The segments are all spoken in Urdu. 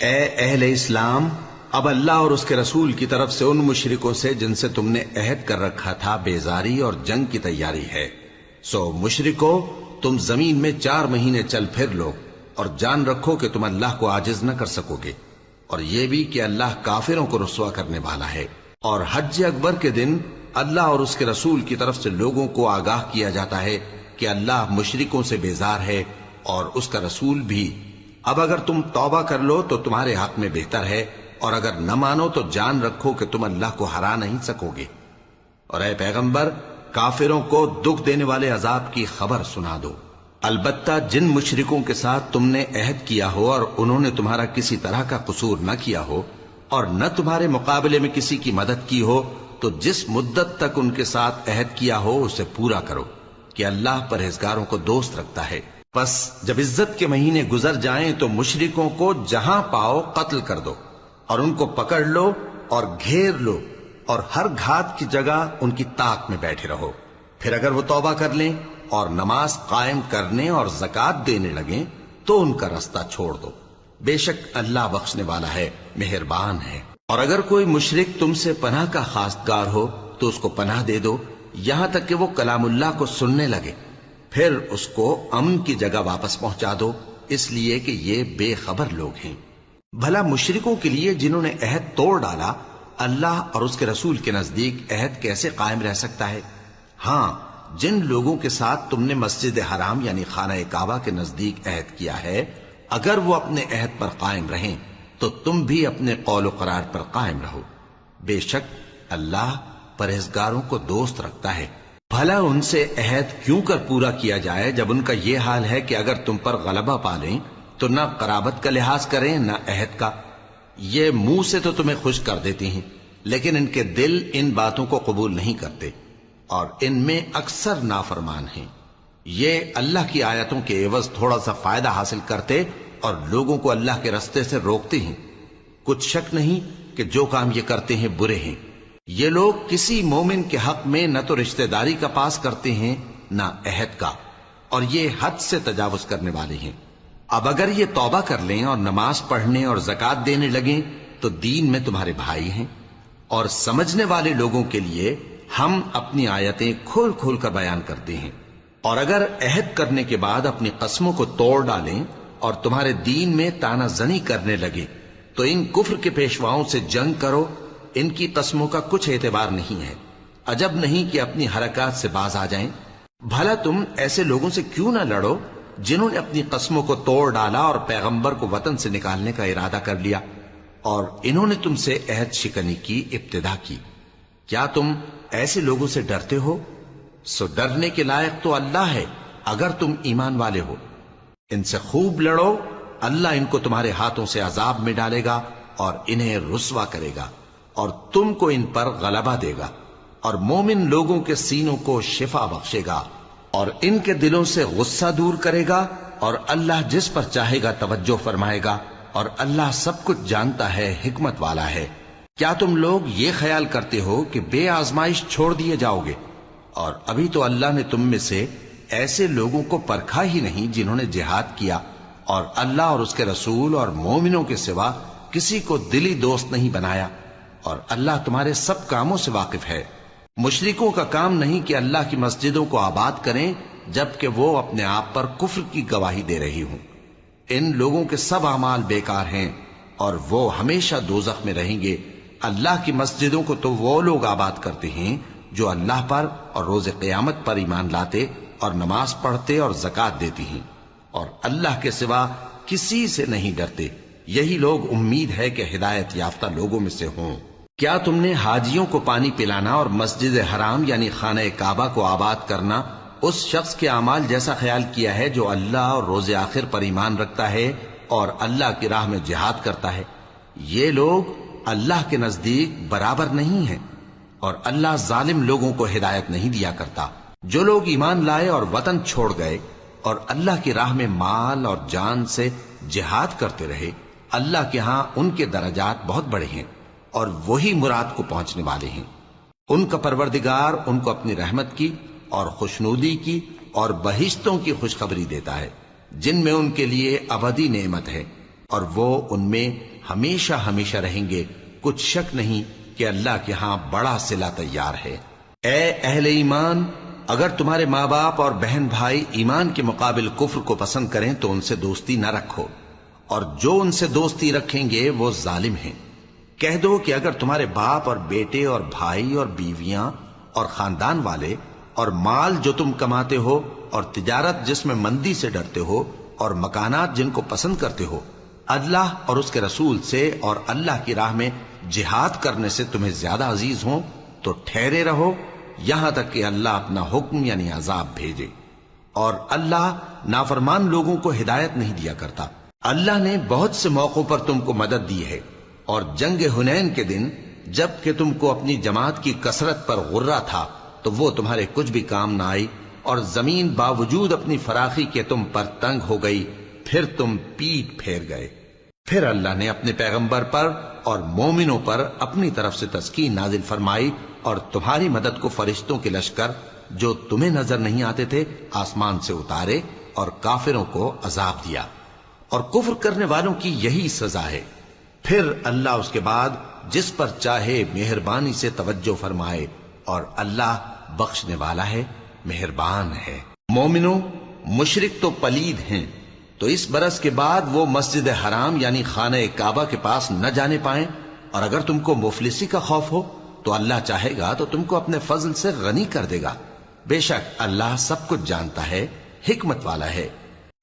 اے اہل اسلام، اب اللہ اور اس کے رسول کی طرف سے ان مشرکوں سے جن سے تم نے عہد کر رکھا تھا بیزاری اور جنگ کی تیاری ہے۔ سو مشرکو، تم زمین میں 4 مہینے چل پھر لو اور جان رکھو کہ تم اللہ کو عاجز نہ کر سکو گے، اور یہ بھی کہ اللہ کافروں کو رسوا کرنے والا ہے۔ اور حج اکبر کے دن اللہ اور اس کے رسول کی طرف سے لوگوں کو آگاہ کیا جاتا ہے کہ اللہ مشرکوں سے بیزار ہے اور اس کا رسول بھی۔ اب اگر تم توبہ کر لو تو تمہارے حق میں بہتر ہے، اور اگر نہ مانو تو جان رکھو کہ تم اللہ کو ہرا نہیں سکو گے۔ اور اے پیغمبر، کافروں کو دکھ دینے والے عذاب کی خبر سنا دو۔ البتہ جن مشرکوں کے ساتھ تم نے عہد کیا ہو اور انہوں نے تمہارا کسی طرح کا قصور نہ کیا ہو اور نہ تمہارے مقابلے میں کسی کی مدد کی ہو، تو جس مدت تک ان کے ساتھ عہد کیا ہو اسے پورا کرو، کہ اللہ پرہیزگاروں کو دوست رکھتا ہے۔ پس جب عزت کے مہینے گزر جائیں تو مشرکوں کو جہاں پاؤ قتل کر دو، اور ان کو پکڑ لو اور گھیر لو، اور ہر گھات کی جگہ ان کی طاق میں بیٹھے رہو۔ پھر اگر وہ توبہ کر لیں اور نماز قائم کرنے اور زکوٰۃ دینے لگیں تو ان کا رستہ چھوڑ دو، بے شک اللہ بخشنے والا ہے، مہربان ہے۔ اور اگر کوئی مشرک تم سے پناہ کا خواستگار ہو تو اس کو پناہ دے دو، یہاں تک کہ وہ کلام اللہ کو سننے لگے، پھر اس کو امن کی جگہ واپس پہنچا دو، اس لیے کہ یہ بے خبر لوگ ہیں۔ بھلا مشرکوں کے لیے جنہوں نے عہد توڑ ڈالا، اللہ اور اس کے رسول کے نزدیک عہد کیسے قائم رہ سکتا ہے؟ ہاں، جن لوگوں کے ساتھ تم نے مسجد حرام یعنی خانہ کعبہ کے نزدیک عہد کیا ہے، اگر وہ اپنے عہد پر قائم رہیں تو تم بھی اپنے قول و قرار پر قائم رہو، بے شک اللہ پرہیزگاروں کو دوست رکھتا ہے۔ بھلا ان سے عہد کیوں کر پورا کیا جائے جب ان کا یہ حال ہے کہ اگر تم پر غلبہ پالیں تو نہ قرابت کا لحاظ کریں نہ عہد کا۔ یہ منہ سے تو تمہیں خوش کر دیتی ہیں، لیکن ان کے دل ان باتوں کو قبول نہیں کرتے، اور ان میں اکثر نافرمان ہیں۔ یہ اللہ کی آیتوں کے عوض تھوڑا سا فائدہ حاصل کرتے اور لوگوں کو اللہ کے رستے سے روکتے ہیں۔ کچھ شک نہیں کہ جو کام یہ کرتے ہیں برے ہیں۔ یہ لوگ کسی مومن کے حق میں نہ تو رشتہ داری کا پاس کرتے ہیں نہ عہد کا، اور یہ حد سے تجاوز کرنے والے ہیں۔ اب اگر یہ توبہ کر لیں اور نماز پڑھنے اور زکوٰۃ دینے لگیں تو دین میں تمہارے بھائی ہیں، اور سمجھنے والے لوگوں کے لیے ہم اپنی آیتیں کھول کھول کر بیان کرتے ہیں۔ اور اگر عہد کرنے کے بعد اپنی قسموں کو توڑ ڈالیں اور تمہارے دین میں طعنہ زنی کرنے لگے تو ان کفر کے پیشواؤں سے جنگ کرو، ان کی قسموں کا کچھ اعتبار نہیں ہے، عجب نہیں کہ اپنی حرکات سے باز آ جائیں۔ بھلا تم ایسے لوگوں سے کیوں نہ لڑو جنہوں نے اپنی قسموں کو توڑ ڈالا اور پیغمبر کو وطن سے نکالنے کا ارادہ کر لیا، اور انہوں نے تم سے عہد شکنی کی ابتدا کی۔ کیا تم ایسے لوگوں سے ڈرتے ہو؟ سو ڈرنے کے لائق تو اللہ ہے اگر تم ایمان والے ہو۔ ان سے خوب لڑو، اللہ ان کو تمہارے ہاتھوں سے عذاب میں ڈالے گا اور انہیں رسوا کرے گا، اور تم کو ان پر غلبہ دے گا، اور مومن لوگوں کے سینوں کو شفا بخشے گا، اور ان کے دلوں سے غصہ دور کرے گا، اور اللہ جس پر چاہے گا توجہ فرمائے گا، اور اللہ سب کچھ جانتا ہے، حکمت والا ہے۔ کیا تم لوگ یہ خیال کرتے ہو کہ بے آزمائش چھوڑ دیے جاؤ گے؟ اور ابھی تو اللہ نے تم میں سے ایسے لوگوں کو پرکھا ہی نہیں جنہوں نے جہاد کیا، اور اللہ اور اس کے رسول اور مومنوں کے سوا کسی کو دلی دوست نہیں بنایا، اور اللہ تمہارے سب کاموں سے واقف ہے۔ مشرکوں کا کام نہیں کہ اللہ کی مسجدوں کو آباد کریں جبکہ وہ اپنے آپ پر کفر کی گواہی دے رہی ہوں۔ ان لوگوں کے سب اعمال بیکار ہیں اور وہ ہمیشہ دوزخ میں رہیں گے۔ اللہ کی مسجدوں کو تو وہ لوگ آباد کرتے ہیں جو اللہ پر اور روز قیامت پر ایمان لاتے اور نماز پڑھتے اور زکوٰۃ دیتی ہیں، اور اللہ کے سوا کسی سے نہیں ڈرتے۔ یہی لوگ امید ہے کہ ہدایت یافتہ لوگوں میں سے ہوں۔ کیا تم نے حاجیوں کو پانی پلانا اور مسجد حرام یعنی خانہ کعبہ کو آباد کرنا اس شخص کے اعمال جیسا خیال کیا ہے جو اللہ اور روز آخر پر ایمان رکھتا ہے اور اللہ کی راہ میں جہاد کرتا ہے؟ یہ لوگ اللہ کے نزدیک برابر نہیں ہیں، اور اللہ ظالم لوگوں کو ہدایت نہیں دیا کرتا۔ جو لوگ ایمان لائے اور وطن چھوڑ گئے اور اللہ کی راہ میں مال اور جان سے جہاد کرتے رہے، اللہ کے ہاں ان کے درجات بہت بڑے ہیں، اور وہی مراد کو پہنچنے والے ہیں۔ ان کا پروردگار ان کو اپنی رحمت کی اور خوشنودی کی اور بہشتوں کی خوشخبری دیتا ہے جن میں ان کے لیے ابدی نعمت ہے، اور وہ ان میں ہمیشہ ہمیشہ رہیں گے، کچھ شک نہیں کہ اللہ کے ہاں بڑا صلہ تیار ہے۔ اے اہل ایمان، اگر تمہارے ماں باپ اور بہن بھائی ایمان کے مقابل کفر کو پسند کریں تو ان سے دوستی نہ رکھو، اور جو ان سے دوستی رکھیں گے وہ ظالم ہیں۔ کہہ دو کہ اگر تمہارے باپ اور بیٹے اور بھائی اور بیویاں اور خاندان والے اور مال جو تم کماتے ہو اور تجارت جس میں مندی سے ڈرتے ہو اور مکانات جن کو پسند کرتے ہو اللہ اور اس کے رسول سے اور اللہ کی راہ میں جہاد کرنے سے تمہیں زیادہ عزیز ہوں تو ٹھہرے رہو یہاں تک کہ اللہ اپنا حکم یعنی عذاب بھیجے، اور اللہ نافرمان لوگوں کو ہدایت نہیں دیا کرتا۔ اللہ نے بہت سے موقعوں پر تم کو مدد دی ہے، اور جنگ حنین کے دن جب کہ تم کو اپنی جماعت کی کثرت پر غرہ تھا تو وہ تمہارے کچھ بھی کام نہ آئی، اور زمین باوجود اپنی فراخی کے تم پر تنگ ہو گئی، پھر تم پیٹ پھیر گئے۔ پھر اللہ نے اپنے پیغمبر پر اور مومنوں پر اپنی طرف سے تسکین نازل فرمائی، اور تمہاری مدد کو فرشتوں کے لشکر جو تمہیں نظر نہیں آتے تھے آسمان سے اتارے، اور کافروں کو عذاب دیا، اور کفر کرنے والوں کی یہی سزا ہے۔ پھر اللہ اس کے بعد جس پر چاہے مہربانی سے توجہ فرمائے، اور اللہ بخشنے والا ہے، مہربان ہے۔ مومنوں، مشرک تو پلید ہیں، تو اس برس کے بعد وہ مسجد حرام یعنی خانہ کعبہ کے پاس نہ جانے پائیں، اور اگر تم کو مفلسی کا خوف ہو تو اللہ چاہے گا تو تم کو اپنے فضل سے غنی کر دے گا، بے شک اللہ سب کچھ جانتا ہے، حکمت والا ہے۔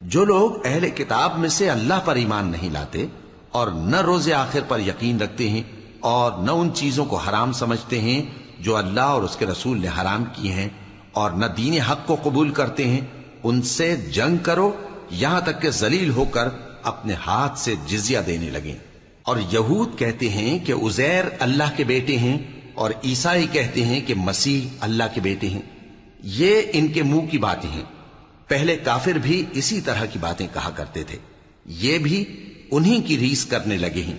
جو لوگ اہل کتاب میں سے اللہ پر ایمان نہیں لاتے اور نہ روز آخر پر یقین رکھتے ہیں اور نہ ان چیزوں کو حرام سمجھتے ہیں جو اللہ اور اس کے رسول نے حرام کی ہیں، اور نہ دین حق کو قبول کرتے ہیں، ان سے جنگ کرو یہاں تک کہ ذلیل ہو کر اپنے ہاتھ سے جزیہ دینے لگیں۔ اور یہود کہتے ہیں کہ عزیر اللہ کے بیٹے ہیں، اور عیسائی کہتے ہیں کہ مسیح اللہ کے بیٹے ہیں۔ یہ ان کے منہ کی باتیں ہیں، پہلے کافر بھی اسی طرح کی باتیں کہا کرتے تھے، یہ بھی انہی کی ریس کرنے لگے ہیں۔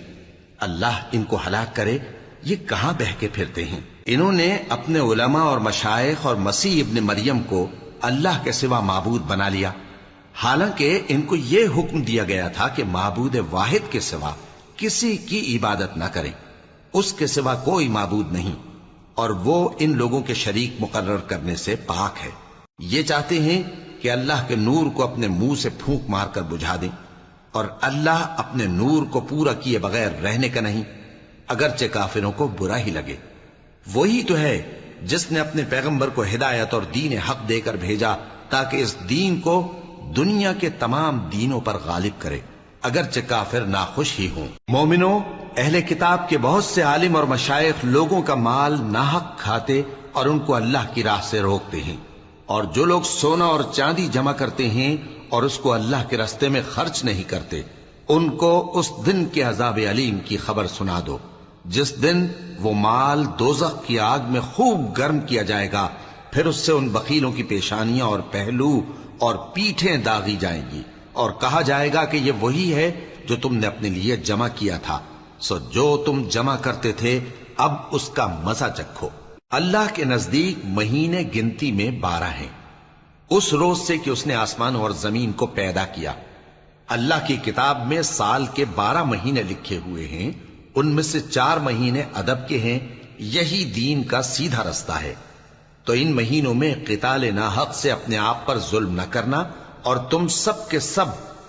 اللہ ان کو ہلاک کرے، یہ کہاں بہہ کے پھرتے ہیں۔ انہوں نے اپنے علماء اور مشائخ اور مسیح ابن مریم کو اللہ کے سوا معبود بنا لیا، حالانکہ ان کو یہ حکم دیا گیا تھا کہ معبود واحد کے سوا کسی کی عبادت نہ کریں، اس کے سوا کوئی معبود نہیں، اور وہ ان لوگوں کے شریک مقرر کرنے سے پاک ہے۔ یہ چاہتے ہیں کہ اللہ کے نور کو اپنے منہ سے پھونک مار کر بجھا دیں، اور اللہ اپنے نور کو پورا کیے بغیر رہنے کا نہیں، اگرچہ کافروں کو برا ہی لگے۔ وہی تو ہے جس نے اپنے پیغمبر کو ہدایت اور دین حق دے کر بھیجا تاکہ اس دین کو دنیا کے تمام دینوں پر غالب کرے، اگرچہ کافر ناخوش ہی ہوں۔ مومنوں، اہل کتاب کے بہت سے عالم اور مشائخ لوگوں کا مال ناحق کھاتے اور ان کو اللہ کی راہ سے روکتے ہیں، اور جو لوگ سونا اور چاندی جمع کرتے ہیں اور اس کو اللہ کے راستے میں خرچ نہیں کرتے، ان کو اس دن کے عذاب علیم کی خبر سنا دو، جس دن وہ مال دوزخ کی آگ میں خوب گرم کیا جائے گا، پھر اس سے ان بخیلوں کی پیشانیاں اور پہلو اور پیٹھیں داغی جائیں گی، اور کہا جائے گا کہ یہ وہی ہے جو تم نے اپنے لیے جمع کیا تھا، سو جو تم جمع کرتے تھے اب اس کا مزہ چکھو۔ اللہ کے نزدیک مہینے گنتی میں 12 ہیں، اس روز سے کہ اس نے آسمان اور زمین کو پیدا کیا۔ اللہ کی کتاب میں سال کے 12 مہینے لکھے ہوئے ہیں، ان میں سے 4 مہینے ادب کے ہیں، یہی دین کا سیدھا رستہ ہے۔ تو ان مہینوں میں قتال ناحق سے اپنے آپ پر ظلم نہ کرنا، اور تم سب کے سب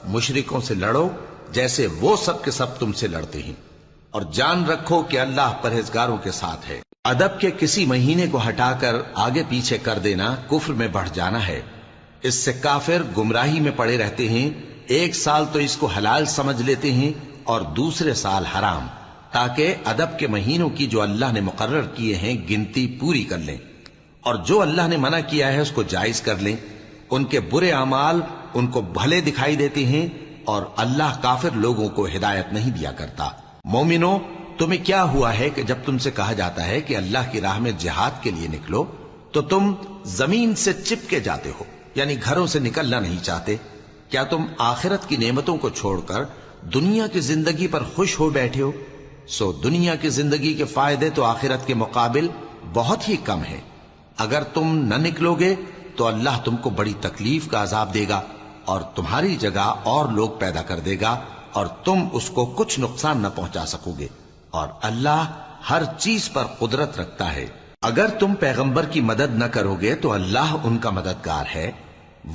مشرکوں سے لڑو جیسے وہ سب کے سب تم سے لڑتے ہیں، اور جان رکھو کہ اللہ پرہیزگاروں کے ساتھ ہے۔ ادب کے کسی مہینے کو ہٹا کر آگے پیچھے کر دینا کفر میں بڑھ جانا ہے، اس سے کافر گمراہی میں پڑے رہتے ہیں۔ ایک سال تو اس کو حلال سمجھ لیتے ہیں اور دوسرے سال حرام، تاکہ ادب کے مہینوں کی جو اللہ نے مقرر کیے ہیں گنتی پوری کر لیں، اور جو اللہ نے منع کیا ہے اس کو جائز کر لیں۔ ان کے برے اعمال ان کو بھلے دکھائی دیتے ہیں، اور اللہ کافر لوگوں کو ہدایت نہیں دیا کرتا۔ مومنوں، تمہیں کیا ہوا ہے کہ جب تم سے کہا جاتا ہے کہ اللہ کی راہ میں جہاد کے لیے نکلو تو تم زمین سے چپکے جاتے ہو، یعنی گھروں سے نکلنا نہیں چاہتے؟ کیا تم آخرت کی نعمتوں کو چھوڑ کر دنیا کی زندگی پر خوش ہو بیٹھے ہو؟ سو دنیا کی زندگی کے فائدے تو آخرت کے مقابل بہت ہی کم ہے۔ اگر تم نہ نکلو گے تو اللہ تم کو بڑی تکلیف کا عذاب دے گا، اور تمہاری جگہ اور لوگ پیدا کر دے گا اور تم اس کو کچھ نقصان نہ پہنچا سکو گے، اور اللہ ہر چیز پر قدرت رکھتا ہے۔ اگر تم پیغمبر کی مدد نہ کرو گے تو اللہ ان کا مددگار ہے۔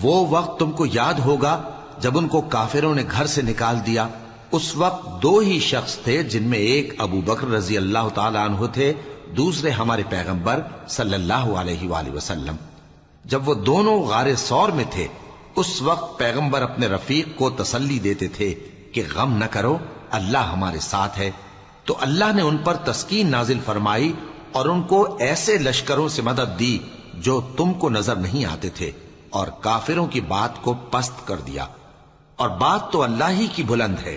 وہ وقت تم کو یاد ہوگا جب ان کو کافروں نے گھر سے نکال دیا۔ اس وقت دو ہی شخص تھے، جن میں ایک ابو بکر رضی اللہ تعالی عنہ تھے، دوسرے ہمارے پیغمبر صلی اللہ علیہ وآلہ وسلم۔ جب وہ دونوں غار ثور میں تھے، اس وقت پیغمبر اپنے رفیق کو تسلی دیتے تھے کہ غم نہ کرو، اللہ ہمارے ساتھ ہے۔ تو اللہ نے ان پر تسکین نازل فرمائی اور ان کو ایسے لشکروں سے مدد دی جو تم کو نظر نہیں آتے تھے، اور کافروں کی بات کو پست کر دیا۔ اور بات تو اللہ ہی کی بلند ہے،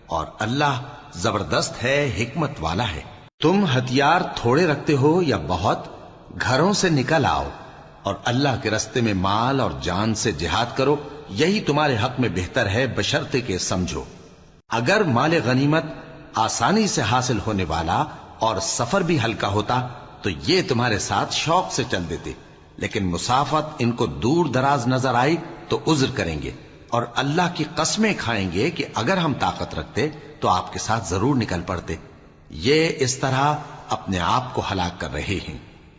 اور اللہ زبردست ہے، حکمت والا ہے۔ تم ہتھیار تھوڑے رکھتے ہو یا بہت، گھروں سے نکل آؤ اور اللہ کے رستے میں مال اور جان سے جہاد کرو، یہی تمہارے حق میں بہتر ہے، بشرطے کہ سمجھو۔ اگر مال غنیمت آسانی سے حاصل ہونے والا اور سفر بھی ہلکا ہوتا تو یہ تمہارے ساتھ شوق سے چل دیتے، لیکن مسافت ان کو دور دراز نظر آئی تو عذر کریں گے، اور اللہ کی قسمیں کھائیں گے کہ اگر ہم طاقت رکھتے تو آپ کے ساتھ ضرور نکل پڑتے۔ یہ اس طرح اپنے آپ کو ہلاک کر رہے ہیں،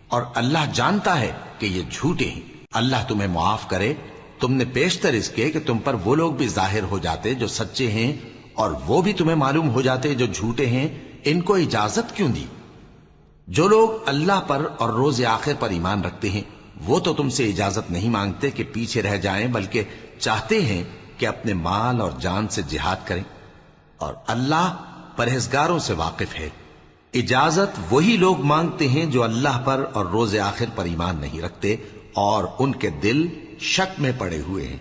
اور اللہ جانتا ہے کہ یہ جھوٹے ہیں۔ اللہ تمہیں معاف کرے، تم نے پیشتر اس کے کہ تم پر وہ لوگ بھی ظاہر ہو جاتے جو سچے ہیں، اور وہ بھی تمہیں معلوم ہو جاتے جو جھوٹے ہیں۔ ان کو اجازت کیوں دی؟ جو لوگ اللہ پر اور روز آخر پر ایمان رکھتے ہیں وہ تو تم سے اجازت نہیں مانگتے کہ پیچھے رہ جائیں، بلکہ چاہتے ہیں کہ اپنے مال اور جان سے جہاد کریں، اور اللہ پرہیزگاروں سے واقف ہے۔ اجازت وہی لوگ مانگتے ہیں جو اللہ پر اور روز آخر پر ایمان نہیں رکھتے اور ان کے دل شک میں پڑے ہوئے ہیں،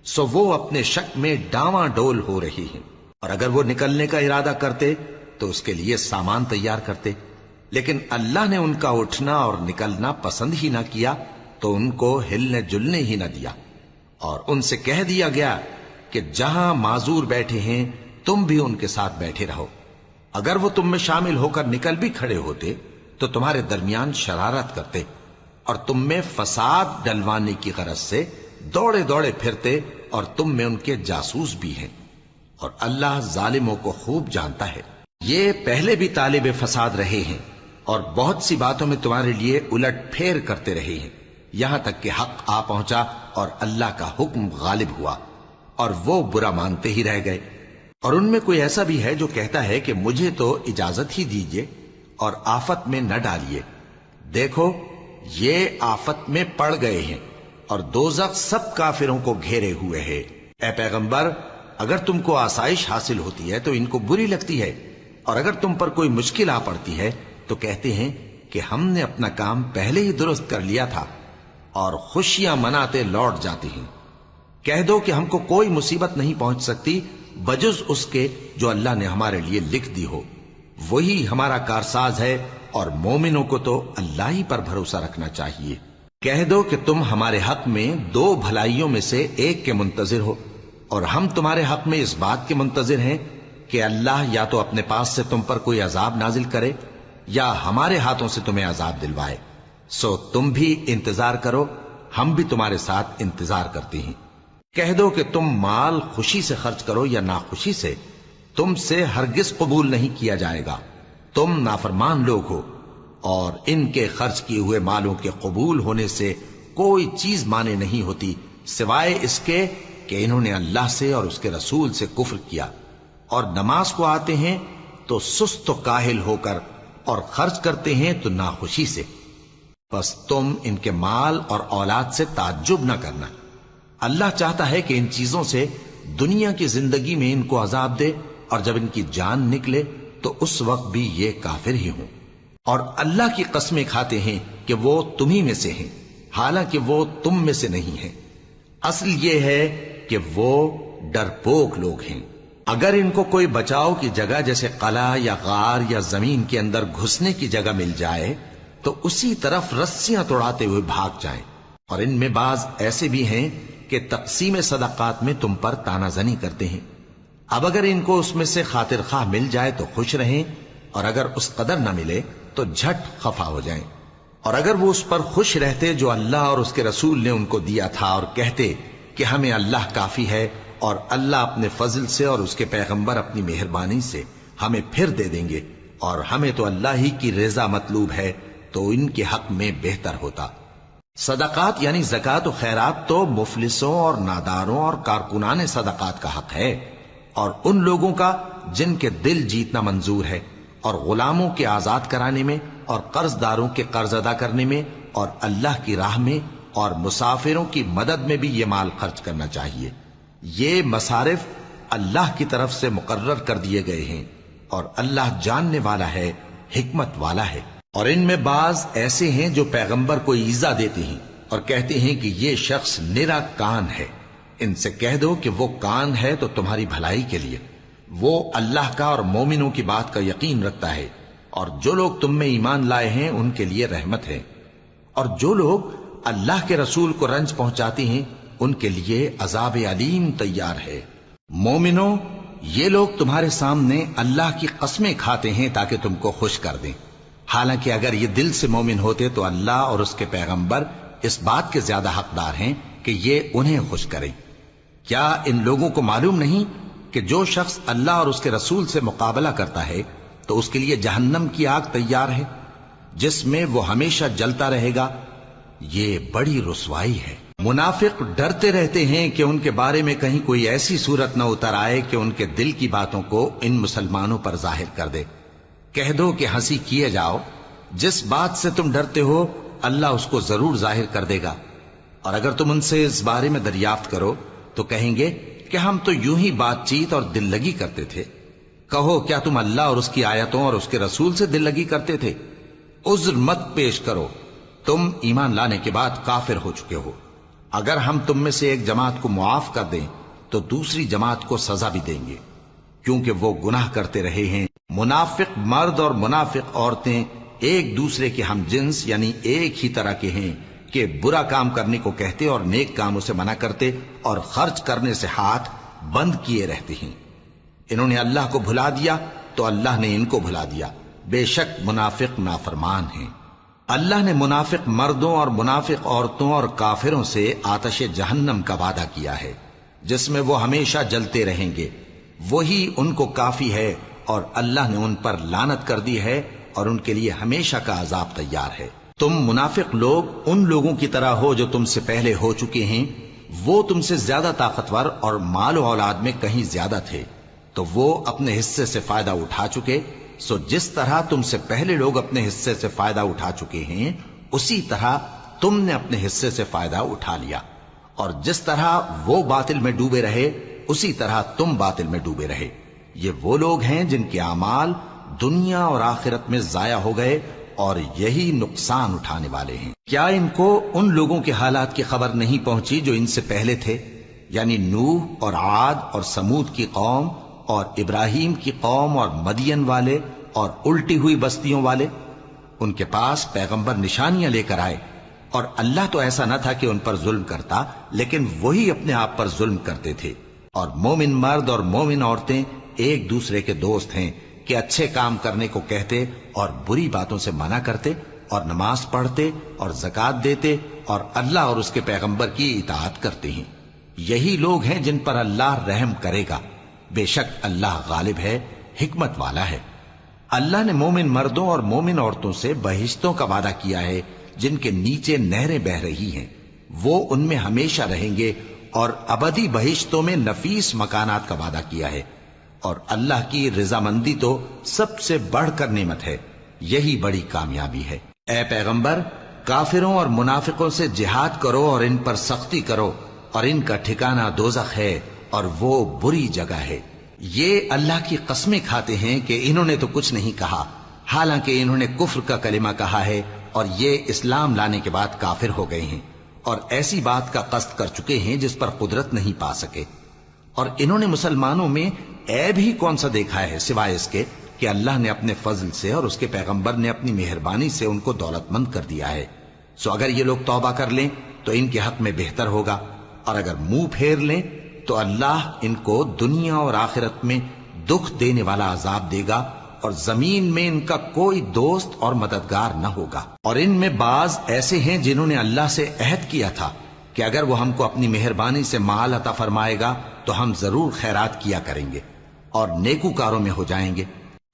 سو وہ اپنے شک میں ڈاواں ڈول ہو رہی ہیں۔ اور اگر وہ نکلنے کا ارادہ کرتے تو اس کے لیے سامان تیار کرتے، لیکن اللہ نے ان کا اٹھنا اور نکلنا پسند ہی نہ کیا تو ان کو ہلنے جلنے ہی نہ دیا، اور ان سے کہہ دیا گیا کہ جہاں معذور بیٹھے ہیں تم بھی ان کے ساتھ بیٹھے رہو۔ اگر وہ تم میں شامل ہو کر نکل بھی کھڑے ہوتے تو تمہارے درمیان شرارت کرتے اور تم میں فساد ڈلوانے کی غرض سے دوڑے دوڑے پھرتے، اور تم میں ان کے جاسوس بھی ہیں، اور اللہ ظالموں کو خوب جانتا ہے۔ یہ پہلے بھی طالب فساد رہے ہیں اور بہت سی باتوں میں تمہارے لیے الٹ پھیر کرتے رہے ہیں، یہاں تک کہ حق آ پہنچا اور اللہ کا حکم غالب ہوا، اور وہ برا مانتے ہی رہ گئے۔ اور ان میں کوئی ایسا بھی ہے جو کہتا ہے کہ مجھے تو اجازت ہی دیجئے اور آفت میں نہ ڈالیے۔ دیکھو یہ آفت میں پڑ گئے ہیں، اور دوزخ سب کافروں کو گھیرے ہوئے ہے۔ اے پیغمبر، اگر تم کو آسائش حاصل ہوتی ہے تو ان کو بری لگتی ہے، اور اگر تم پر کوئی مشکل آ پڑتی ہے تو کہتے ہیں کہ ہم نے اپنا کام پہلے ہی درست کر لیا تھا، اور خوشیاں مناتے لوٹ جاتے ہیں۔ کہہ دو کہ ہم کو کوئی مصیبت نہیں پہنچ سکتی بجز اس کے جو اللہ نے ہمارے لیے لکھ دی ہو، وہی ہمارا کارساز ہے، اور مومنوں کو تو اللہ ہی پر بھروسہ رکھنا چاہیے۔ کہہ دو کہ تم ہمارے حق میں دو بھلائیوں میں سے ایک کے منتظر ہو، اور ہم تمہارے حق میں اس بات کے منتظر ہیں کہ اللہ یا تو اپنے پاس سے تم پر کوئی عذاب نازل کرے یا ہمارے ہاتھوں سے تمہیں عذاب دلوائے، سو تم بھی انتظار کرو، ہم بھی تمہارے ساتھ انتظار کرتے ہیں۔ کہہ دو کہ تم مال خوشی سے خرچ کرو یا ناخوشی سے، تم سے ہرگز قبول نہیں کیا جائے گا، تم نافرمان لوگ ہو، اور ان کے خرچ کیے ہوئے مالوں کے قبول ہونے سے کوئی چیز مانے نہیں ہوتی سوائے اس کے کہ انہوں نے اللہ سے اور اس کے رسول سے کفر کیا، اور نماز کو آتے ہیں تو سست و کاہل ہو کر، اور خرچ کرتے ہیں تو ناخوشی سے۔ بس تم ان کے مال اور اولاد سے تعجب نہ کرنا، اللہ چاہتا ہے کہ ان چیزوں سے دنیا کی زندگی میں ان کو عذاب دے، اور جب ان کی جان نکلے تو اس وقت بھی یہ کافر ہی ہوں، اور اللہ کی قسمیں کھاتے ہیں کہ وہ تمہیں میں سے ہیں، حالانکہ وہ تم میں سے نہیں ہیں۔ اصل یہ ہے کہ وہ ڈرپوک لوگ ہیں۔ اگر ان کو کوئی بچاؤ کی جگہ جیسے قلعہ یا غار یا زمین کے اندر گھسنے کی جگہ مل جائے تو اسی طرف رسیاں توڑاتے ہوئے بھاگ جائیں، اور ان میں بعض ایسے بھی ہیں کہ تقسیم صدقات میں تم پر تانا زنی کرتے ہیں۔ اب اگر ان کو اس میں سے خاطر خواہ مل جائے تو خوش رہیں، اور اگر اس قدر نہ ملے تو جھٹ خفا ہو جائیں۔ اور اگر وہ اس پر خوش رہتے جو اللہ اور اس کے رسول نے ان کو دیا تھا، اور کہتے کہ ہمیں اللہ کافی ہے اور اللہ اپنے فضل سے اور اس کے پیغمبر اپنی مہربانی سے ہمیں پھر دے دیں گے، اور ہمیں تو اللہ ہی کی رضا مطلوب ہے، تو ان کے حق میں بہتر ہوتا۔ صدقات یعنی زکوٰۃ و خیرات تو مفلسوں اور ناداروں اور کارکنان صدقات کا حق ہے، اور ان لوگوں کا جن کے دل جیتنا منظور ہے، اور غلاموں کے آزاد کرانے میں، اور قرض داروں کے قرض ادا کرنے میں، اور اللہ کی راہ میں اور مسافروں کی مدد میں بھی یہ مال خرچ کرنا چاہیے۔ یہ مصارف اللہ کی طرف سے مقرر کر دیے گئے ہیں، اور اللہ جاننے والا ہے، حکمت والا ہے۔ اور ان میں بعض ایسے ہیں جو پیغمبر کو ایذا دیتے ہیں اور کہتے ہیں کہ یہ شخص نرا کان ہے۔ ان سے کہہ دو کہ وہ کان ہے تو تمہاری بھلائی کے لیے، وہ اللہ کا اور مومنوں کی بات کا یقین رکھتا ہے، اور جو لوگ تم میں ایمان لائے ہیں ان کے لیے رحمت ہے، اور جو لوگ اللہ کے رسول کو رنج پہنچاتے ہیں ان کے لیے عذاب علیم تیار ہے۔ مومنوں، یہ لوگ تمہارے سامنے اللہ کی قسمیں کھاتے ہیں تاکہ تم کو خوش کر دیں، حالانکہ اگر یہ دل سے مومن ہوتے تو اللہ اور اس کے پیغمبر اس بات کے زیادہ حقدار ہیں کہ یہ انہیں خوش کریں۔ کیا ان لوگوں کو معلوم نہیں کہ جو شخص اللہ اور اس کے رسول سے مقابلہ کرتا ہے تو اس کے لیے جہنم کی آگ تیار ہے، جس میں وہ ہمیشہ جلتا رہے گا؟ یہ بڑی رسوائی ہے۔ منافق ڈرتے رہتے ہیں کہ ان کے بارے میں کہیں کوئی ایسی صورت نہ اتر آئے کہ ان کے دل کی باتوں کو ان مسلمانوں پر ظاہر کر دے۔ کہہ دو کہ ہنسی کیے جاؤ، جس بات سے تم ڈرتے ہو اللہ اس کو ضرور ظاہر کر دے گا، اور اگر تم ان سے اس بارے میں دریافت کرو تو کہیں گے کہ ہم تو یوں ہی بات چیت اور دل لگی کرتے تھے۔ کہو کیا تم اللہ اور اس کی آیتوں اور اس کے رسول سے دل لگی کرتے تھے؟ عذر مت پیش کرو، تم ایمان لانے کے بعد کافر ہو چکے ہو۔ اگر ہم تم میں سے ایک جماعت کو معاف کر دیں تو دوسری جماعت کو سزا بھی دیں گے، کیونکہ وہ گناہ کرتے رہے ہیں۔ منافق مرد اور منافق عورتیں ایک دوسرے کے ہم جنس یعنی ایک ہی طرح کے ہیں کہ برا کام کرنے کو کہتے اور نیک کاموں سے منع کرتے اور خرچ کرنے سے ہاتھ بند کیے رہتے ہیں۔ انہوں نے اللہ کو بھلا دیا تو اللہ نے ان کو بھلا دیا، بے شک منافق نافرمان ہیں۔ اللہ نے منافق مردوں اور منافق عورتوں اور کافروں سے آتش جہنم کا وعدہ کیا ہے جس میں وہ ہمیشہ جلتے رہیں گے، وہی ان کو کافی ہے، اور اللہ نے ان پر لعنت کر دی ہے اور ان کے لیے ہمیشہ کا عذاب تیار ہے۔ تم منافق لوگ ان لوگوں کی طرح ہو جو تم سے پہلے ہو چکے ہیں، وہ تم سے زیادہ طاقتور اور مال و اولاد میں کہیں زیادہ تھے، تو وہ اپنے حصے سے فائدہ اٹھا چکے، سو جس طرح تم سے پہلے لوگ اپنے حصے سے فائدہ اٹھا چکے ہیں اسی طرح تم نے اپنے حصے سے فائدہ اٹھا لیا، اور جس طرح وہ باطل میں ڈوبے رہے اسی طرح تم باطل میں ڈوبے رہے۔ یہ وہ لوگ ہیں جن کے اعمال دنیا اور آخرت میں ضائع ہو گئے اور یہی نقصان اٹھانے والے ہیں۔ کیا ان کو ان لوگوں کے حالات کی خبر نہیں پہنچی جو ان سے پہلے تھے، یعنی نوح اور عاد اور سمود کی قوم اور ابراہیم کی قوم اور مدین والے اور الٹی ہوئی بستیوں والے؟ ان کے پاس پیغمبر نشانیاں لے کر آئے، اور اللہ تو ایسا نہ تھا کہ ان پر ظلم کرتا، لیکن وہی اپنے آپ پر ظلم کرتے تھے۔ اور مومن مرد اور مومن عورتیں ایک دوسرے کے دوست ہیں کہ اچھے کام کرنے کو کہتے اور بری باتوں سے منع کرتے، اور نماز پڑھتے اور زکوٰۃ دیتے اور اللہ اور اس کے پیغمبر کی اطاعت کرتے ہیں۔ یہی لوگ ہیں جن پر اللہ رحم کرے گا، بے شک اللہ غالب ہے، حکمت والا ہے۔ اللہ نے مومن مردوں اور مومن عورتوں سے بہشتوں کا وعدہ کیا ہے جن کے نیچے نہریں بہ رہی ہیں، وہ ان میں ہمیشہ رہیں گے، اور ابدی بہشتوں میں نفیس مکانات کا وعدہ کیا ہے۔ اور اللہ کی رضامندی تو سب سے بڑھ کر نعمت ہے، یہی بڑی کامیابی ہے۔ اے پیغمبر، کافروں اور منافقوں سے جہاد کرو اور ان پر سختی کرو، اور ان کا ٹھکانہ دوزخ ہے اور وہ بری جگہ ہے۔ یہ اللہ کی قسمیں کھاتے ہیں کہ انہوں نے تو کچھ نہیں کہا، حالانکہ انہوں نے کفر کا کلمہ کہا ہے اور یہ اسلام لانے کے بعد کافر ہو گئے ہیں، اور ایسی بات کا قصد کر چکے ہیں جس پر قدرت نہیں پا سکے۔ اور انہوں نے مسلمانوں میں عیب ہی کون سا دیکھا ہے سوائے اس کے کہ اللہ نے اپنے فضل سے اور اس کے پیغمبر نے اپنی مہربانی سے ان کو دولت مند کر دیا ہے۔ سو اگر یہ لوگ توبہ کر لیں تو ان کے حق میں بہتر ہوگا، اور اگر منہ پھیر لیں تو اللہ ان کو دنیا اور آخرت میں دکھ دینے والا عذاب دے گا، اور زمین میں ان کا کوئی دوست اور مددگار نہ ہوگا۔ اور ان میں بعض ایسے ہیں جنہوں نے اللہ سے عہد کیا تھا کہ اگر وہ ہم کو اپنی مہربانی سے مال عطا فرمائے گا تو ہم ضرور خیرات کیا کریں گے اور نیکوکاروں میں ہو جائیں گے،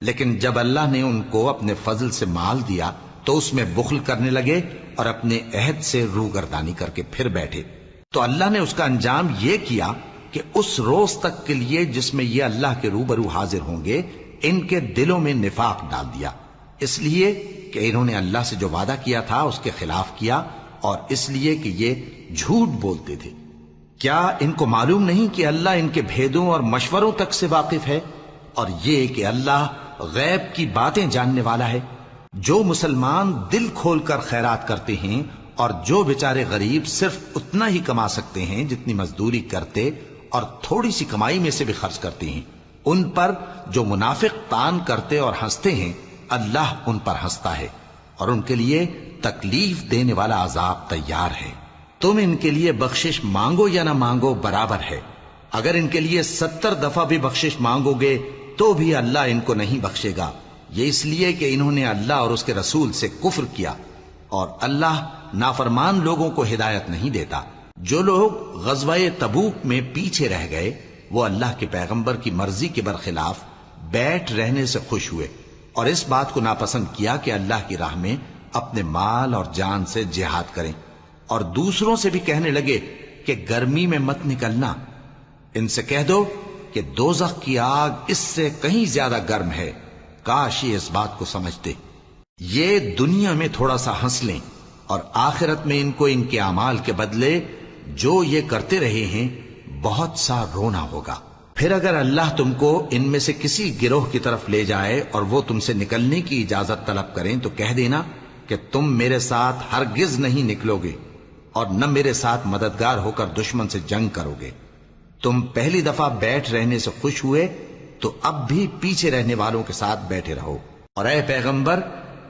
لیکن جب اللہ نے ان کو اپنے فضل سے مال دیا تو اس میں بخل کرنے لگے اور اپنے عہد سے روگردانی کر کے پھر بیٹھے، تو اللہ نے اس کا انجام یہ کیا کہ اس روز تک کے لیے جس میں یہ اللہ کے روبرو حاضر ہوں گے ان کے دلوں میں نفاق ڈال دیا، اس لیے کہ انہوں نے اللہ سے جو وعدہ کیا تھا اس کے خلاف کیا، اور اس لیے کہ یہ جھوٹ بولتے تھے۔ کیا ان کو معلوم نہیں کہ اللہ ان کے بھیدوں اور مشوروں تک سے واقف ہے، اور یہ کہ اللہ غیب کی باتیں جاننے والا ہے؟ جو مسلمان دل کھول کر خیرات کرتے ہیں اور جو بیچارے غریب صرف اتنا ہی کما سکتے ہیں جتنی مزدوری کرتے اور تھوڑی سی کمائی میں سے بھی خرچ کرتے ہیں، ان پر جو منافق تان کرتے اور ہنستے ہیں اللہ ان پر ہنستا ہے اور ان کے لیے تکلیف دینے والا عذاب تیار ہے۔ تم ان کے لیے بخشش مانگو یا نہ مانگو برابر ہے، اگر ان کے لیے 70 دفعہ بھی بخشش مانگو گے تو بھی اللہ ان کو نہیں بخشے گا، یہ اس لیے کہ انہوں نے اللہ اور اس کے رسول سے کفر کیا، اور اللہ نافرمان لوگوں کو ہدایت نہیں دیتا۔ جو لوگ غزوہ تبوک میں پیچھے رہ گئے وہ اللہ کے پیغمبر کی مرضی کے برخلاف بیٹھ رہنے سے خوش ہوئے اور اس بات کو ناپسند کیا کہ اللہ کی راہ میں اپنے مال اور جان سے جہاد کریں، اور دوسروں سے بھی کہنے لگے کہ گرمی میں مت نکلنا، ان سے کہہ دو کہ دوزخ کی آگ اس سے کہیں زیادہ گرم ہے، کاش یہ اس بات کو سمجھتے۔ یہ دنیا میں تھوڑا سا ہنس لیں اور آخرت میں ان کو ان کے اعمال کے بدلے جو یہ کرتے رہے ہیں بہت سا رونا ہوگا۔ پھر اگر اللہ تم کو ان میں سے کسی گروہ کی طرف لے جائے اور وہ تم سے نکلنے کی اجازت طلب کریں تو کہہ دینا کہ تم میرے ساتھ ہرگز نہیں نکلو گے اور نہ میرے ساتھ مددگار ہو کر دشمن سے جنگ کرو گے۔ تم پہلی دفعہ بیٹھ رہنے سے خوش ہوئے تو اب بھی پیچھے رہنے والوں کے ساتھ بیٹھے رہو، اور اے پیغمبر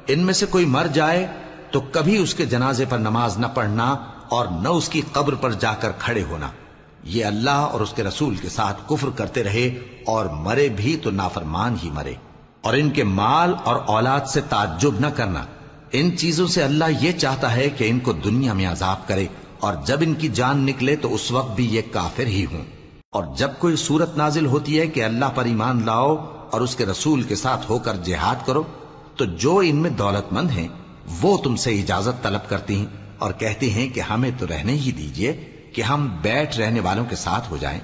ان میں سے کوئی مر جائے تو کبھی اس کے جنازے پر نماز نہ پڑھنا اور نہ اس کی قبر پر جا کر کھڑے ہونا، یہ اللہ اور اس کے رسول کے ساتھ کفر کرتے رہے اور مرے بھی تو نافرمان ہی مرے۔ اور ان کے مال اور اولاد سے تعجب نہ کرنا، ان چیزوں سے اللہ یہ چاہتا ہے کہ ان کو دنیا میں عذاب کرے اور جب ان کی جان نکلے تو اس وقت بھی یہ کافر ہی ہوں۔ اور جب کوئی صورت نازل ہوتی ہے کہ اللہ پر ایمان لاؤ اور اس کے رسول کے ساتھ ہو کر جہاد کرو تو جو ان میں دولت مند ہیں وہ تم سے اجازت طلب کرتی ہیں اور کہتے ہیں کہ ہمیں تو رہنے ہی دیجئے کہ ہم بیٹھ رہنے والوں کے ساتھ ہو جائیں۔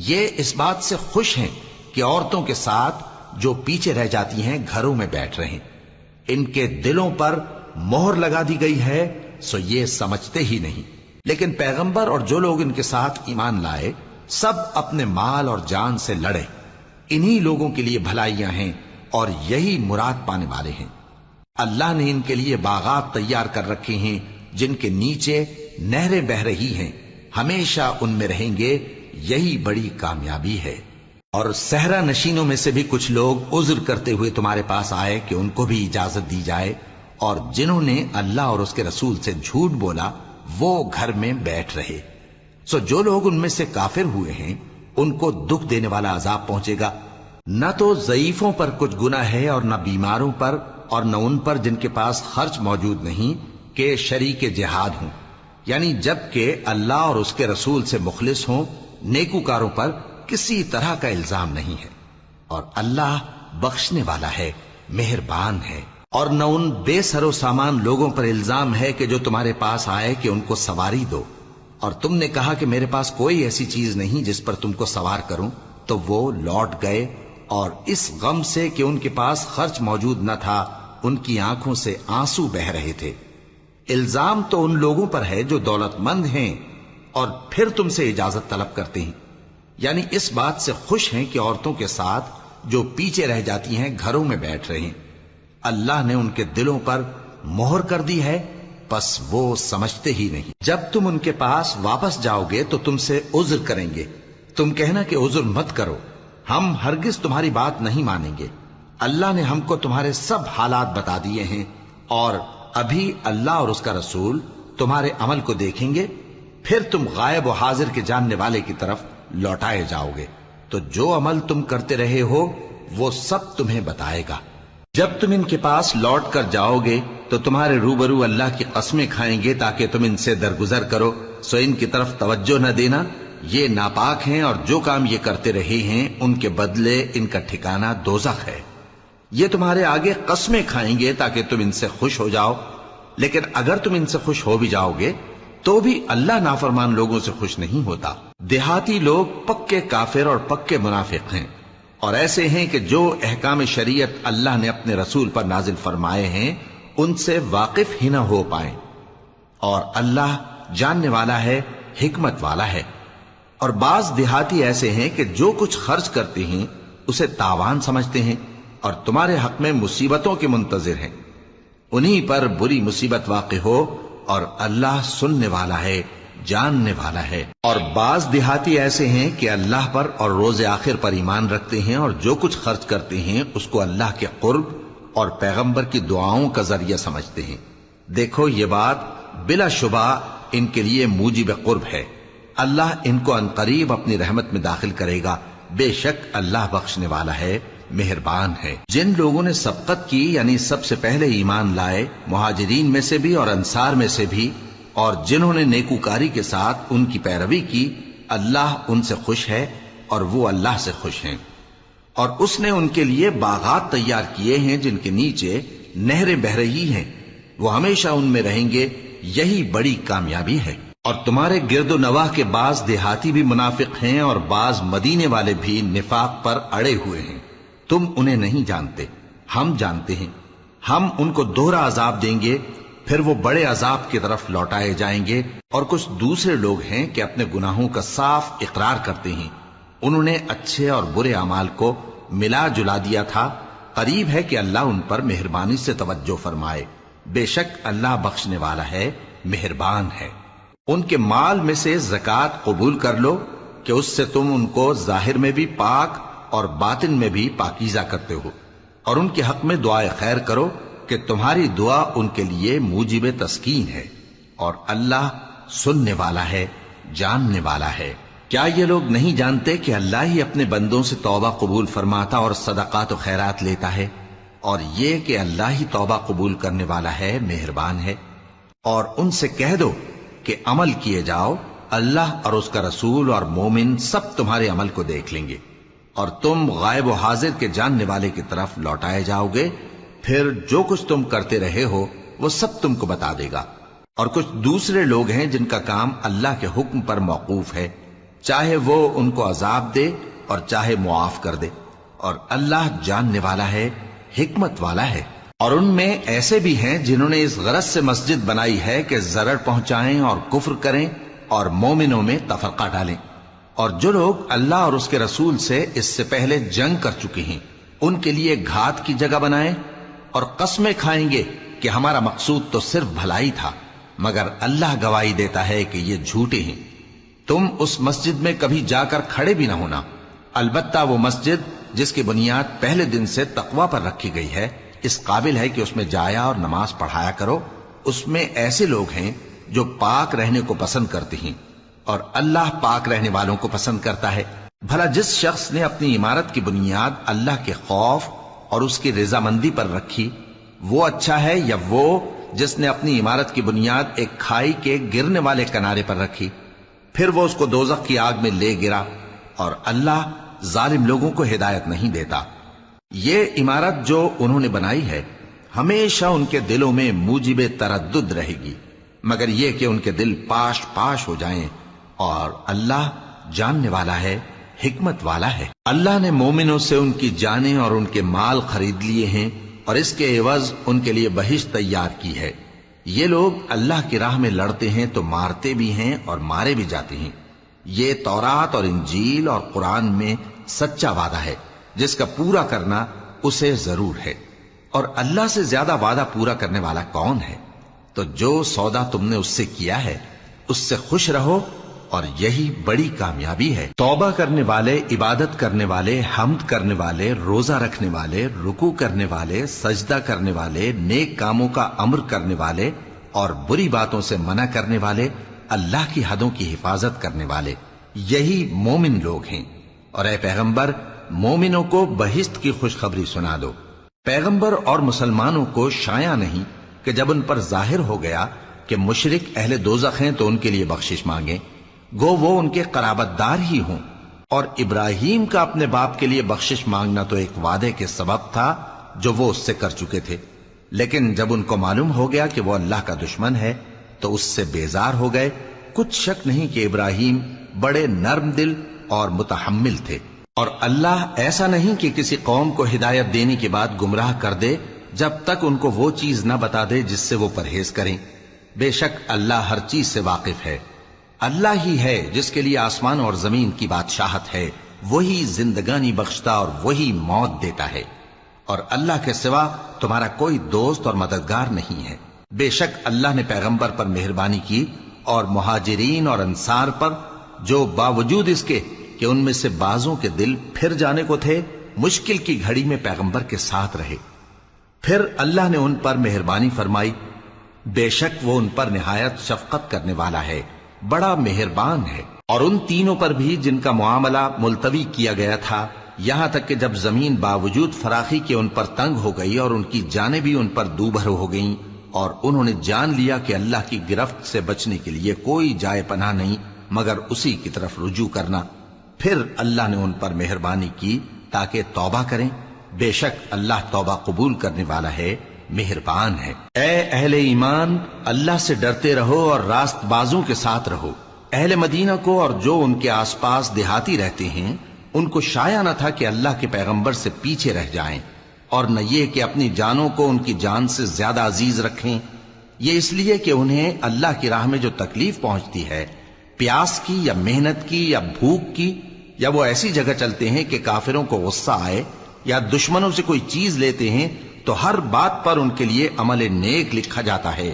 یہ اس بات سے خوش ہیں کہ عورتوں کے ساتھ جو پیچھے رہ جاتی ہیں گھروں میں بیٹھ رہیں، ان کے دلوں پر مہر لگا دی گئی ہے سو یہ سمجھتے ہی نہیں۔ لیکن پیغمبر اور جو لوگ ان کے ساتھ ایمان لائے سب اپنے مال اور جان سے لڑے، انہی لوگوں کے لیے بھلائیاں ہیں اور یہی مراد پانے والے ہیں۔ اللہ نے ان کے لیے باغات تیار کر رکھے ہیں جن کے نیچے نہریں بہ رہی ہیں، ہمیشہ ان میں رہیں گے، یہی بڑی کامیابی ہے۔ اور صحرا نشینوں میں سے بھی کچھ لوگ عذر کرتے ہوئے تمہارے پاس آئے کہ ان کو بھی اجازت دی جائے، اور جنہوں نے اللہ اور اس کے رسول سے جھوٹ بولا وہ گھر میں بیٹھ رہے۔ سو جو لوگ ان میں سے کافر ہوئے ہیں ان کو دکھ دینے والا عذاب پہنچے گا، نہ تو ضعیفوں پر کچھ گناہ ہے اور نہ بیماروں پر اور نہ ان پر جن کے پاس خرچ موجود نہیں کہ شریک جہاد ہوں، یعنی جب کہ اللہ اور اس کے رسول سے مخلص ہوں، نیکوکاروں پر کسی طرح کا الزام نہیں ہے، اور اللہ بخشنے والا ہے، مہربان ہے۔ اور نہ ان بے سر و سامان لوگوں پر الزام ہے کہ جو تمہارے پاس آئے کہ ان کو سواری دو، اور تم نے کہا کہ میرے پاس کوئی ایسی چیز نہیں جس پر تم کو سوار کروں، تو وہ لوٹ گئے، اور اس غم سے کہ ان کے پاس خرچ موجود نہ تھا ان کی آنکھوں سے آنسو بہ رہے تھے۔ الزام تو ان لوگوں پر ہے جو دولت مند ہیں اور پھر تم سے اجازت طلب کرتے ہیں، یعنی اس بات سے خوش ہیں کہ عورتوں کے ساتھ جو پیچھے رہ جاتی ہیں گھروں میں بیٹھ رہے ہیں۔ اللہ نے ان کے دلوں پر مہر کر دی ہے پس وہ سمجھتے ہی نہیں۔ جب تم ان کے پاس واپس جاؤ گے تو تم سے عذر کریں گے، تم کہنا کہ عذر مت کرو، ہم ہرگز تمہاری بات نہیں مانیں گے۔ اللہ نے ہم کو تمہارے سب حالات بتا دیے ہیں، اور ابھی اللہ اور اس کا رسول تمہارے عمل کو دیکھیں گے، پھر تم غائب و حاضر کے جاننے والے کی طرف لوٹائے جاؤ گے، تو جو عمل تم کرتے رہے ہو وہ سب تمہیں بتائے گا۔ جب تم ان کے پاس لوٹ کر جاؤ گے تو تمہارے روبرو اللہ کی قسمیں کھائیں گے تاکہ تم ان سے درگزر کرو، سو ان کی طرف توجہ نہ دینا، یہ ناپاک ہیں اور جو کام یہ کرتے رہے ہیں ان کے بدلے ان کا ٹھکانہ دوزخ ہے۔ یہ تمہارے آگے قسمیں کھائیں گے تاکہ تم ان سے خوش ہو جاؤ، لیکن اگر تم ان سے خوش ہو بھی جاؤ گے تو بھی اللہ نافرمان لوگوں سے خوش نہیں ہوتا۔ دیہاتی لوگ پکے کافر اور پکے منافق ہیں، اور ایسے ہیں کہ جو احکام شریعت اللہ نے اپنے رسول پر نازل فرمائے ہیں ان سے واقف ہی نہ ہو پائیں، اور اللہ جاننے والا ہے، حکمت والا ہے۔ اور بعض دیہاتی ایسے ہیں کہ جو کچھ خرچ کرتے ہیں اسے تاوان سمجھتے ہیں اور تمہارے حق میں مصیبتوں کے منتظر ہیں، انہی پر بری مصیبت واقع ہو، اور اللہ سننے والا ہے، جاننے والا ہے۔ اور بعض دیہاتی ایسے ہیں کہ اللہ پر اور روز آخر پر ایمان رکھتے ہیں اور جو کچھ خرچ کرتے ہیں اس کو اللہ کے قرب اور پیغمبر کی دعاؤں کا ذریعہ سمجھتے ہیں۔ دیکھو یہ بات بلا شبہ ان کے لیے موجب قرب ہے، اللہ ان کو عنقریب اپنی رحمت میں داخل کرے گا، بے شک اللہ بخشنے والا ہے، مہربان ہے۔ جن لوگوں نے سبقت کی یعنی سب سے پہلے ایمان لائے، مہاجرین میں سے بھی اور انصار میں سے بھی، اور جنہوں نے نیکوکاری کے ساتھ ان کی پیروی کی، اللہ ان سے خوش ہے اور وہ اللہ سے خوش ہیں۔ اور اس نے ان کے لیے باغات تیار کیے ہیں جن کے نیچے نہریں بہہ رہی ہیں، وہ ہمیشہ ان میں رہیں گے، یہی بڑی کامیابی ہے۔ اور تمہارے گرد و نواح کے بعض دیہاتی بھی منافق ہیں اور بعض مدینے والے بھی نفاق پر اڑے ہوئے ہیں، تم انہیں نہیں جانتے، ہم جانتے ہیں۔ ہم ان کو دوہرا عذاب دیں گے، پھر وہ بڑے عذاب کی طرف لوٹائے جائیں گے۔ اور کچھ دوسرے لوگ ہیں کہ اپنے گناہوں کا صاف اقرار کرتے ہیں، انہوں نے اچھے اور برے اعمال کو ملا جلا دیا تھا، قریب ہے کہ اللہ ان پر مہربانی سے توجہ فرمائے، بے شک اللہ بخشنے والا ہے، مہربان ہے۔ ان کے مال میں سے زکوٰۃ قبول کر لو کہ اس سے تم ان کو ظاہر میں بھی پاک اور باطن میں بھی پاکیزہ کرتے ہو، اور ان کے حق میں دعائے خیر کرو کہ تمہاری دعا ان کے لیے موجب تسکین ہے، اور اللہ سننے والا ہے، جاننے والا ہے۔ کیا یہ لوگ نہیں جانتے کہ اللہ ہی اپنے بندوں سے توبہ قبول فرماتا اور صدقات و خیرات لیتا ہے، اور یہ کہ اللہ ہی توبہ قبول کرنے والا ہے، مہربان ہے۔ اور ان سے کہہ دو کہ عمل کیے جاؤ، اللہ اور اس کا رسول اور مومن سب تمہارے عمل کو دیکھ لیں گے، اور تم غائب و حاضر کے جاننے والے کی طرف لوٹائے جاؤ گے، پھر جو کچھ تم کرتے رہے ہو وہ سب تم کو بتا دے گا۔ اور کچھ دوسرے لوگ ہیں جن کا کام اللہ کے حکم پر موقوف ہے، چاہے وہ ان کو عذاب دے اور چاہے معاف کر دے، اور اللہ جاننے والا ہے، حکمت والا ہے۔ اور ان میں ایسے بھی ہیں جنہوں نے اس غرض سے مسجد بنائی ہے کہ ضرر پہنچائیں اور کفر کریں اور مومنوں میں تفرقہ ڈالیں، اور جو لوگ اللہ اور اس کے رسول سے اس سے پہلے جنگ کر چکے ہیں ان کے لیے گھات کی جگہ بنائیں، اور قسمیں کھائیں گے کہ ہمارا مقصود تو صرف بھلائی تھا، مگر اللہ گواہی دیتا ہے کہ یہ جھوٹے ہیں۔ تم اس مسجد میں کبھی جا کر کھڑے بھی نہ ہونا، البتہ وہ مسجد جس کی بنیاد پہلے دن سے تقوی پر رکھی گئی ہے اس قابل ہے کہ اس میں جایا اور نماز پڑھایا کرو۔ اس میں ایسے لوگ ہیں جو پاک رہنے کو پسند کرتے ہیں، اور اللہ پاک رہنے والوں کو پسند کرتا ہے۔ بھلا جس شخص نے اپنی عمارت کی بنیاد اللہ کے خوف اور اس کی رضامندی پر رکھی، وہ اچھا ہے یا وہ جس نے اپنی عمارت کی بنیاد ایک کھائی کے گرنے والے کنارے پر رکھی، پھر وہ اس کو دوزخ کی آگ میں لے گرا، اور اللہ ظالم لوگوں کو ہدایت نہیں دیتا۔ یہ عمارت جو انہوں نے بنائی ہے ہمیشہ ان کے دلوں میں موجب تردد رہے گی، مگر یہ کہ ان کے دل پاش پاش ہو جائیں، اور اللہ جاننے والا ہے، حکمت والا ہے۔ اللہ نے مومنوں سے ان کی جانیں اور ان کے مال خرید لیے ہیں، اور اس کے عوض ان کے لیے بہشت تیار کی ہے۔ یہ لوگ اللہ کی راہ میں لڑتے ہیں تو مارتے بھی ہیں اور مارے بھی جاتے ہیں۔ یہ تورات اور انجیل اور قرآن میں سچا وعدہ ہے جس کا پورا کرنا اسے ضرور ہے، اور اللہ سے زیادہ وعدہ پورا کرنے والا کون ہے؟ تو جو سودا تم نے اس سے کیا ہے اس سے خوش رہو، اور یہی بڑی کامیابی ہے۔ توبہ کرنے والے، عبادت کرنے والے، حمد کرنے والے، روزہ رکھنے والے، رکوع کرنے والے، سجدہ کرنے والے، نیک کاموں کا امر کرنے والے اور بری باتوں سے منع کرنے والے، اللہ کی حدوں کی حفاظت کرنے والے، یہی مومن لوگ ہیں۔ اور اے پیغمبر، مومنوں کو بہشت کی خوشخبری سنا دو۔ پیغمبر اور مسلمانوں کو شایع نہیں کہ کہ جب ان پر ظاہر ہو گیا کہ مشرک اہل دوزخ ہیں تو ان کے لیے بخشش مانگیں، گو وہ ان کے قرابت دار ہی ہوں۔ اور ابراہیم کا اپنے باپ کے لیے بخشش مانگنا تو ایک وعدے کے سبب تھا جو وہ اس سے کر چکے تھے، لیکن جب ان کو معلوم ہو گیا کہ وہ اللہ کا دشمن ہے تو اس سے بیزار ہو گئے۔ کچھ شک نہیں کہ ابراہیم بڑے نرم دل اور متحمل تھے، اور اللہ ایسا نہیں کہ کسی قوم کو ہدایت دینے کے بعد گمراہ کر دے جب تک ان کو وہ چیز نہ بتا دے جس سے وہ پرہیز کریں۔ بے شک اللہ ہر چیز سے واقف ہے۔ اللہ ہی ہے جس کے لیے آسمان اور زمین کی بادشاہت ہے، وہی زندگانی بخشتا اور وہی موت دیتا ہے، اور اللہ کے سوا تمہارا کوئی دوست اور مددگار نہیں ہے۔ بے شک اللہ نے پیغمبر پر مہربانی کی اور مہاجرین اور انصار پر، جو باوجود اس کے کہ ان میں سے بعضوں کے دل پھر جانے کو تھے، مشکل کی گھڑی میں پیغمبر کے ساتھ رہے۔ پھر اللہ نے ان پر مہربانی فرمائی، بے شک وہ ان پر نہایت شفقت کرنے والا ہے، بڑا مہربان ہے۔ اور ان تینوں پر بھی جن کا معاملہ ملتوی کیا گیا تھا، یہاں تک کہ جب زمین باوجود فراخی کے ان پر تنگ ہو گئی اور ان کی جانیں بھی ان پر دوبھر ہو گئیں، اور انہوں نے جان لیا کہ اللہ کی گرفت سے بچنے کے لیے کوئی جائے پناہ نہیں مگر اسی کی طرف رجوع کرنا، پھر اللہ نے ان پر مہربانی کی تاکہ توبہ کریں۔ بے شک اللہ توبہ قبول کرنے والا ہے، مہربان ہے۔ اے اہل ایمان، اللہ سے ڈرتے رہو اور راست بازوں کے ساتھ رہو۔ اہل مدینہ کو اور جو ان کے آس پاس دیہاتی رہتے ہیں، ان کو شایع نہ تھا کہ اللہ کے پیغمبر سے پیچھے رہ جائیں، اور نہ یہ کہ اپنی جانوں کو ان کی جان سے زیادہ عزیز رکھیں۔ یہ اس لیے کہ انہیں اللہ کی راہ میں جو تکلیف پہنچتی ہے، پیاس کی یا محنت کی یا بھوک کی، یا وہ ایسی جگہ چلتے ہیں کہ کافروں کو غصہ آئے یا دشمنوں سے کوئی چیز لیتے ہیں، تو ہر بات پر ان کے لیے عمل نیک لکھا جاتا ہے۔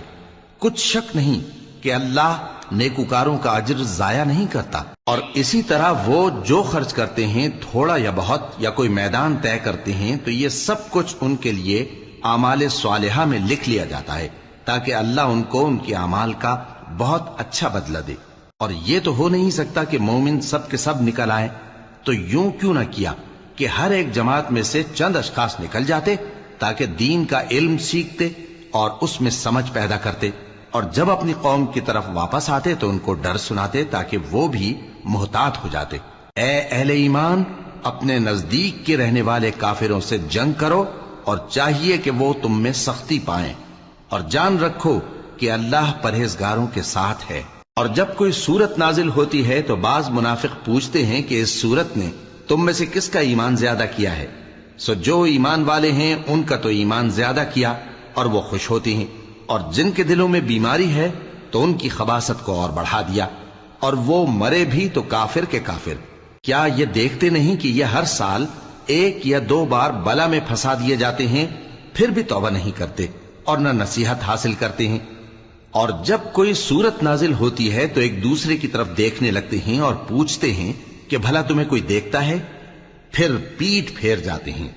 کچھ شک نہیں کہ اللہ نیکوکاروں کا اجر ضائع نہیں کرتا۔ اور اسی طرح وہ جو خرچ کرتے ہیں، تھوڑا یا بہت، یا کوئی میدان طے کرتے ہیں، تو یہ سب کچھ ان کے لیے اعمال صالحہ میں لکھ لیا جاتا ہے، تاکہ اللہ ان کو ان کے اعمال کا بہت اچھا بدلہ دے۔ اور یہ تو ہو نہیں سکتا کہ مومن سب کے سب نکل آئیں، تو یوں کیوں نہ کیا کہ ہر ایک جماعت میں سے چند اشخاص نکل جاتے تاکہ دین کا علم سیکھتے اور اس میں سمجھ پیدا کرتے، اور جب اپنی قوم کی طرف واپس آتے تو ان کو ڈر سناتے تاکہ وہ بھی محتاط ہو جاتے۔ اے اہل ایمان، اپنے نزدیک کے رہنے والے کافروں سے جنگ کرو، اور چاہیے کہ وہ تم میں سختی پائیں، اور جان رکھو کہ اللہ پرہیزگاروں کے ساتھ ہے۔ اور جب کوئی سورت نازل ہوتی ہے تو بعض منافق پوچھتے ہیں کہ اس سورت نے تم میں سے کس کا ایمان زیادہ کیا ہے؟ سو جو ایمان والے ہیں ان کا تو ایمان زیادہ کیا، اور وہ خوش ہوتے ہیں، اور جن کے دلوں میں بیماری ہے تو ان کی خباثت کو اور بڑھا دیا، اور وہ مرے بھی تو کافر کے کافر۔ کیا یہ دیکھتے نہیں کہ یہ ہر سال 1 یا 2 بار بلا میں پھنسا دیے جاتے ہیں، پھر بھی توبہ نہیں کرتے اور نہ نصیحت حاصل کرتے ہیں؟ اور جب کوئی سورت نازل ہوتی ہے تو ایک دوسرے کی طرف دیکھنے لگتے ہیں اور پوچھتے ہیں کہ بھلا تمہیں کوئی دیکھتا ہے؟ پھر پیٹ پھیر جاتے ہیں۔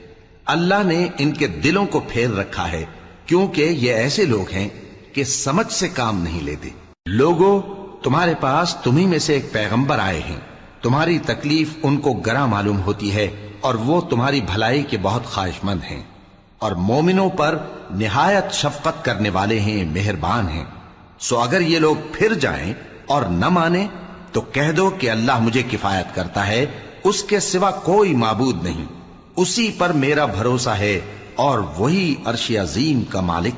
اللہ نے ان کے دلوں کو پھیر رکھا ہے، کیونکہ یہ ایسے لوگ ہیں کہ سمجھ سے کام نہیں لیتے۔ لوگوں، تمہارے پاس تمہیں میں سے ایک پیغمبر آئے ہیں، تمہاری تکلیف ان کو گراں معلوم ہوتی ہے، اور وہ تمہاری بھلائی کے بہت خواہش مند ہیں، اور مومنوں پر نہایت شفقت کرنے والے ہیں، مہربان ہیں۔ سو اگر یہ لوگ پھر جائیں اور نہ مانیں تو کہہ دو کہ اللہ مجھے کفایت کرتا ہے، اس کے سوا کوئی معبود نہیں، اسی پر میرا بھروسہ ہے، اور وہی عرش عظیم کا مالک